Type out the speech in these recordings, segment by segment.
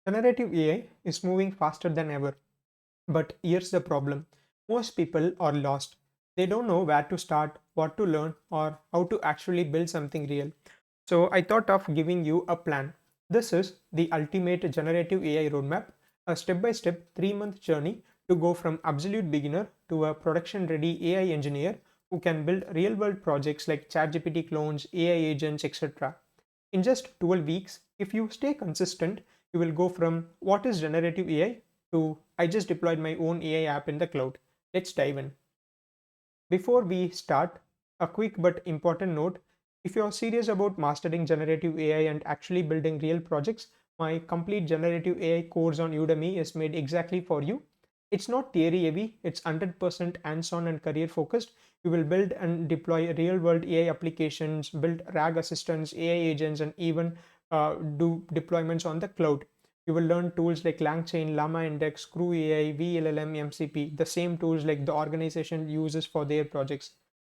Generative AI is moving faster than ever, but here's the problem. Most people are lost. They don't know where to start, what to learn, or how to actually build something real. So I thought of giving you a plan. This is the ultimate generative AI roadmap, a step-by-step 3-month journey to go from absolute beginner to a production-ready AI engineer who can build real-world projects like ChatGPT clones, AI agents, etc. In just 12 weeks, if you stay consistent, you will go from what is generative AI to I just deployed my own AI app in the cloud. Let's dive in. Before we start, a quick but important note. If you're serious about mastering generative AI and actually building real projects, my complete generative AI course on Udemy is made exactly for you. It's not theory heavy, it's 100% hands-on and career focused. You will build and deploy real-world AI applications, build RAG assistants, AI agents, and even do deployments on the cloud. You will learn tools like LangChain, LlamaIndex, CrewAI, vLLM, MCP, the same tools like the organization uses for their projects.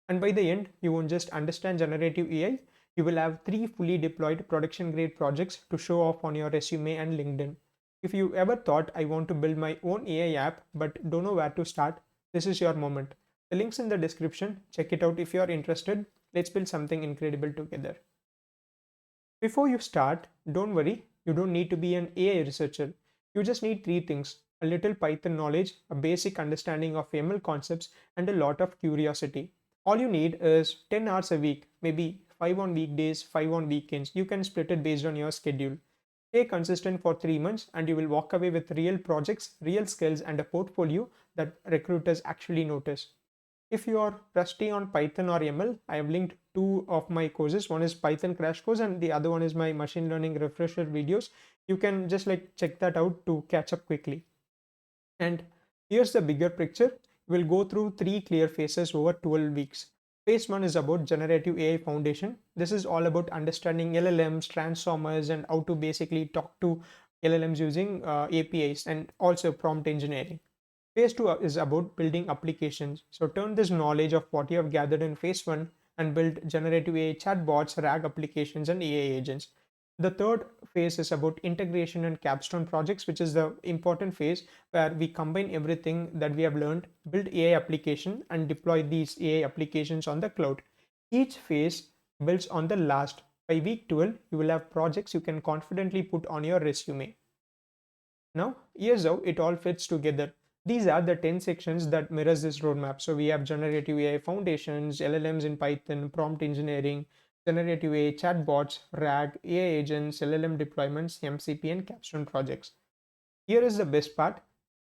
And by the end, you won't just understand generative AI, you will have 3 fully deployed production grade projects to show off on your resume and LinkedIn. If you ever thought I want to build my own AI app but don't know where to start, this is your moment. The link's in the description. Check it out if you're interested. Let's build something incredible together. Before you start, don't worry, you don't need to be an AI researcher. You just need 3 things: a little Python knowledge, a basic understanding of ML concepts, and a lot of curiosity. All you need is 10 hours a week, maybe 5 on weekdays, 5 on weekends. You can split it based on your schedule. Stay consistent for 3 months, and you will walk away with real projects, real skills, and a portfolio that recruiters actually notice. If you are rusty on Python or ML, I have linked 2 of my courses. One is Python crash course and the other one is my machine learning refresher videos. You can just check that out to catch up quickly. And here's the bigger picture. We'll go through 3 clear phases over 12 weeks. Phase 1 is about generative AI foundation. This is all about understanding LLMs, transformers, and how to basically talk to LLMs using APIs, and also prompt engineering. Phase 2 is about building applications. So turn this knowledge of what you have gathered in phase 1 and build generative AI chatbots, RAG applications, and AI agents. The third phase is about integration and capstone projects, which is the important phase where we combine everything that we have learned, build AI application, and deploy these AI applications on the cloud. Each phase builds on the last. By week 12, you will have projects you can confidently put on your resume. Now, here's how it all fits together. These are the 10 sections that mirrors this roadmap. So we have generative AI foundations, LLMs in Python, prompt engineering, generative AI chatbots, RAG, AI agents, LLM deployments, MCP, and capstone projects. Here is the best part.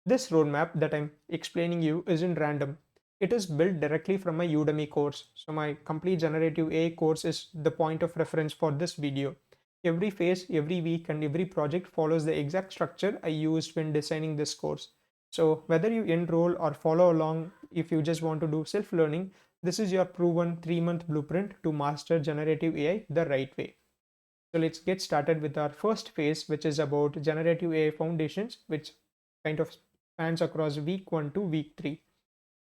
This roadmap that I'm explaining you isn't random. It is built directly from my Udemy course. So my complete generative AI course is the point of reference for this video. Every phase, every week, and every project follows the exact structure I used when designing this course. So whether you enroll or follow along, if you just want to do self-learning, this is your proven 3-month blueprint to master generative AI the right way. So let's get started with our first phase, which is about generative AI foundations, which kind of spans across week 1 to week 3.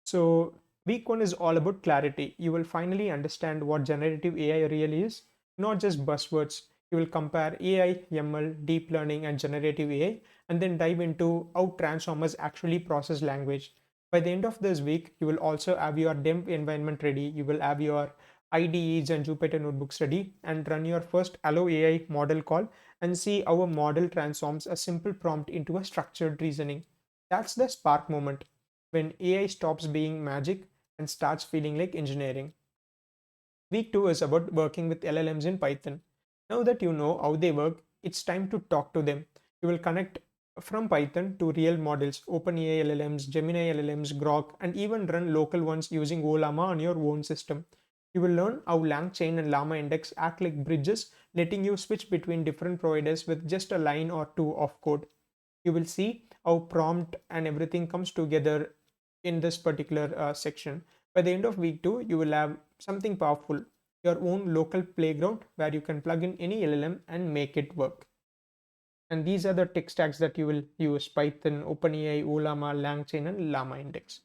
So week 1 is all about clarity. You will finally understand what generative AI really is, not just buzzwords. You will compare AI, ML, deep learning, and generative AI, and then dive into how transformers actually process language. By the end of this week, you will also have your dev environment ready. You will have your IDEs and Jupyter notebooks ready, and run your first Hello AI model call and see how a model transforms a simple prompt into a structured reasoning. That's the spark moment when AI stops being magic and starts feeling like engineering. Week 2 is about working with LLMs in Python. Now that you know how they work, it's time to talk to them. You will connect from Python to real models, OpenAI LLMs, Gemini LLMs, Grok, and even run local ones using Ollama on your own system. You will learn how LangChain and LlamaIndex act like bridges, letting you switch between different providers with just a line or two of code. You will see how prompt and everything comes together in this particular section. By the end of week 2, you will have something powerful, your own local playground where you can plug in any LLM and make it work. And these are the tech stacks that you will use: Python, OpenAI, Ollama, LangChain, and LlamaIndex.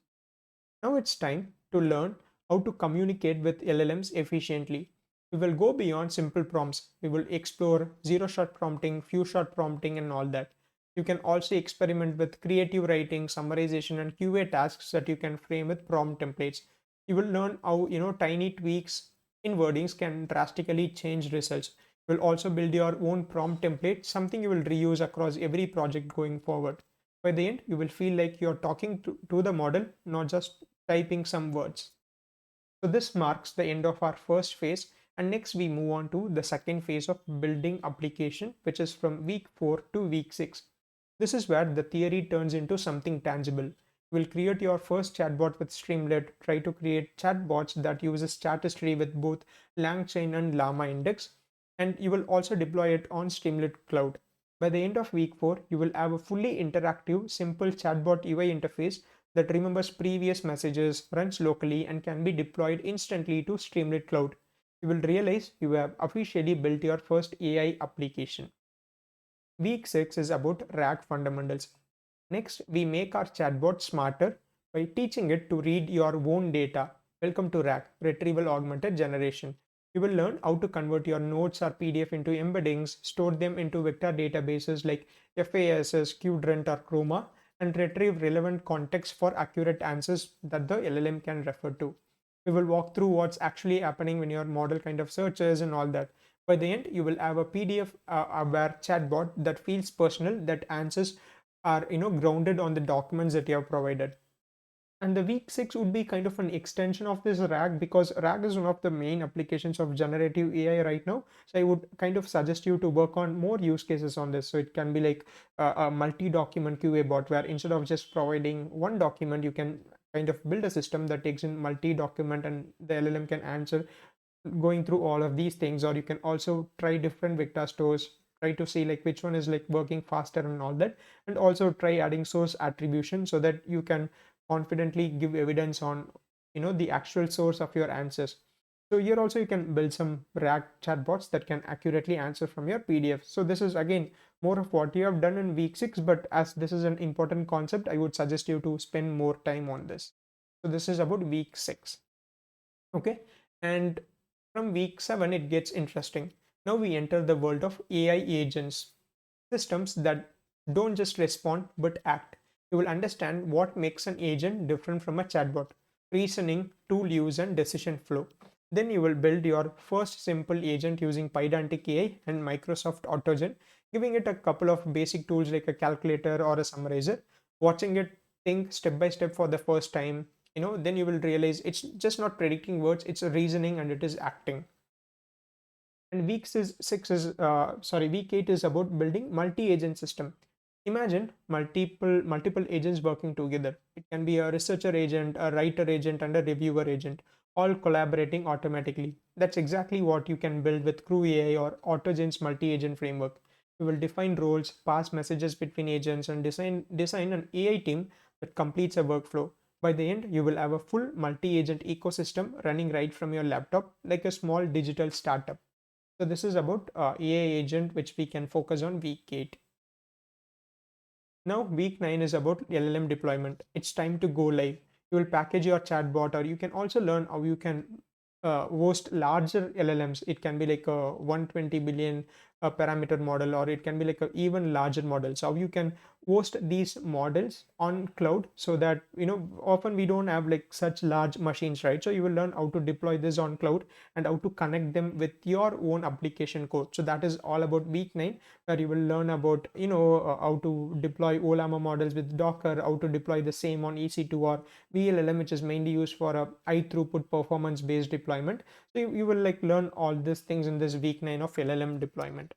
Now it's time to learn how to communicate with LLMs efficiently. We will go beyond simple prompts. We will explore zero shot prompting, few shot prompting, and all that. You can also experiment with creative writing, summarization, and QA tasks that you can frame with prompt templates. You will learn how tiny tweaks in wordings can drastically change results. You will also build your own prompt template, something you will reuse across every project going forward. By the end, you will feel like you're talking to the model, not just typing some words. So this marks the end of our first phase, and next we move on to the second phase of building application, which is from week 4 to week 6. This is where the theory turns into something tangible. You will create your first chatbot with Streamlit, try to create chatbots that uses chat history with both LangChain and LlamaIndex, and you will also deploy it on Streamlit Cloud. By the end of week 4, you will have a fully interactive, simple chatbot UI interface that remembers previous messages, runs locally, and can be deployed instantly to Streamlit Cloud. You will realize you have officially built your first AI application. Week 6 is about RAG fundamentals. Next, we make our chatbot smarter by teaching it to read your own data. Welcome to RAG, Retrieval Augmented Generation. You will learn how to convert your notes or PDF into embeddings, store them into vector databases like FASS, Qdrent, or Chroma, and retrieve relevant context for accurate answers that the LLM can refer to. We will walk through what's actually happening when your model kind of searches and all that. By the end, you will have a PDF aware chatbot that feels personal, that answers are grounded on the documents that you have provided. And the week 6 would be kind of an extension of this RAG, because RAG is one of the main applications of generative AI right now. So I would kind of suggest you to work on more use cases on this. So it can be like a multi-document QA bot, where instead of just providing one document, you can kind of build a system that takes in multi-document, and the LLM can answer going through all of these things. Or you can also try different vector stores, try to see like which one is like working faster and all that, and also try adding source attribution so that you can confidently give evidence on the actual source of your answers. So here also you can build some RAG chatbots that can accurately answer from your PDF. So this is again more of what you have done in week 6, but as this is an important concept, I would suggest you to spend more time on this. So this is about week 6. Okay, and from week 7 it gets interesting. Now we enter the world of AI agents, systems that don't just respond but act. You will understand what makes an agent different from a chatbot: reasoning, tool use, and decision flow. Then you will build your first simple agent using Pydantic AI and Microsoft AutoGen, giving it a couple of basic tools like a calculator or a summarizer, watching it think step by step for the first time. Then you will realize it's just not predicting words, it's a reasoning and it is acting. And week 8 is about building multi-agent system. Imagine multiple agents working together. It can be a researcher agent, a writer agent, and a reviewer agent, all collaborating automatically. That's exactly what you can build with CrewAI or AutoGen's multi-agent framework. You will define roles, pass messages between agents, and design an AI team that completes a workflow. By the end, you will have a full multi-agent ecosystem running right from your laptop, like a small digital startup. So this is about AI agent, which we can focus on week 8. Now week 9 is about LLM deployment. It's time to go live. You will package your chatbot, or you can also learn how you can host larger LLMs. It can be like a 120 billion parameter model, or it can be like a even larger model. So how you can host these models on cloud, so that often we don't have like such large machines, right? So you will learn how to deploy this on cloud and how to connect them with your own application code. So that is all about week 9, where you will learn about how to deploy Ollama models with Docker, how to deploy the same on EC2 or vLLM, which is mainly used for a high throughput performance based deployment. So you will like learn all these things in this week 9 of LLM deployment.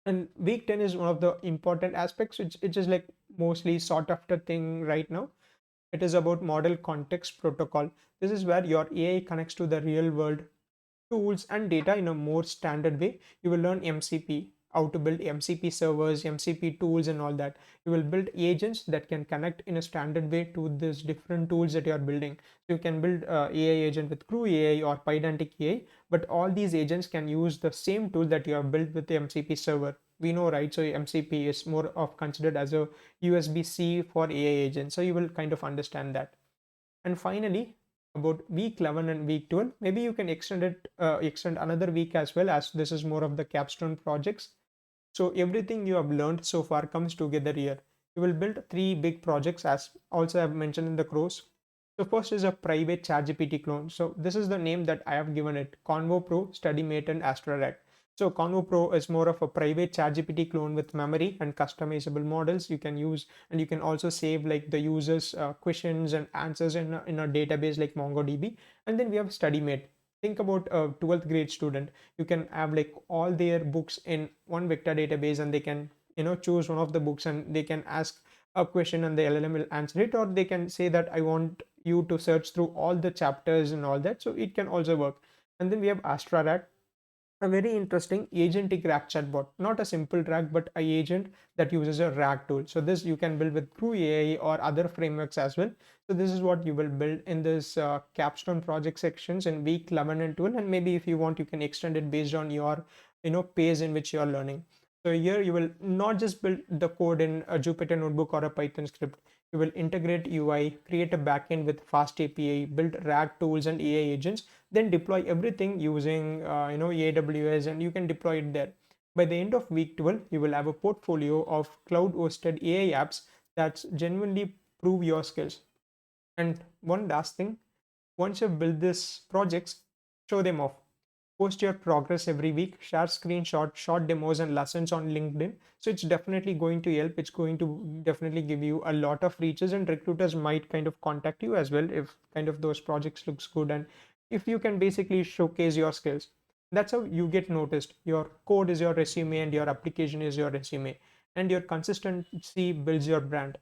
And week 10 is one of the important aspects, which is like mostly sought after thing right now. It is about model context protocol. This is where your AI connects to the real world tools and data in a more standard way. You will learn MCP, how to build MCP servers, MCP tools, and all that. You will build agents that can connect in a standard way to these different tools that you are building. So you can build AI agent with CrewAI or Pydantic AI, but all these agents can use the same tool that you have built with the MCP server. We know, right? So MCP is more of considered as a USB-C for AI agents. So you will kind of understand that. And finally, about week 11 and week 12, maybe you can extend another week as well, as this is more of the capstone projects. So everything you have learned so far comes together here. You will build three big projects as also I've mentioned in the course. So first is a private ChatGPT clone. So this is the name that I have given it: Convo Pro, StudyMate, and AstraRAG. So Convo Pro is more of a private ChatGPT clone with memory and customizable models you can use, and you can also save like the users' questions and answers in a database like MongoDB. And then we have StudyMate. Think about a 12th grade student. You can have like all their books in one vector database, and they can choose one of the books and they can ask a question and the LLM will answer it, or they can say that I want you to search through all the chapters and all that. So it can also work. And then we have AstraRAG, a very interesting agentic RAG chatbot, not a simple RAG, but a agent that uses a RAG tool. So this you can build with CrewAI or other frameworks as well. So this is what you will build in this Capstone project sections in week 11 and 12. And maybe if you want, you can extend it based on your pace in which you are learning. So here you will not just build the code in a Jupyter notebook or a Python script. You will integrate UI, create a backend with fast API, build RAG tools and AI agents, then deploy everything using AWS, and you can deploy it there. By the end of week 12, you will have a portfolio of cloud hosted AI apps that genuinely prove your skills. And one last thing, once you've built these projects, show them off. Post your progress every week, share screenshots, short demos, and lessons on LinkedIn. So it's definitely going to help. It's going to definitely give you a lot of reaches, and recruiters might kind of contact you as well if kind of those projects looks good, and if you can basically showcase your skills. That's how you get noticed. Your code is your resume, and your application is your resume, and your consistency builds your brand.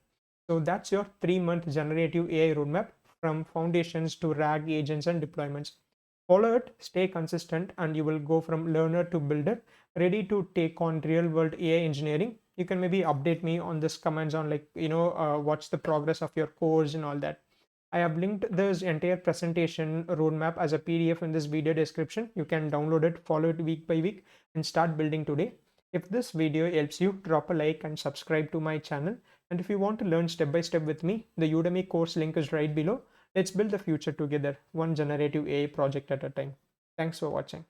So that's your 3-month generative AI roadmap, from foundations to RAG agents and deployments. Follow it, stay consistent, and you will go from learner to builder, ready to take on real world AI engineering. You can maybe update me on this comments on like, what's the progress of your course and all that. I have linked this entire presentation roadmap as a PDF in this video description. You can download it, follow it week by week, and start building today. If this video helps you, drop a like and subscribe to my channel. And if you want to learn step by step with me, the Udemy course link is right below. Let's build the future together, one generative AI project at a time. Thanks for watching.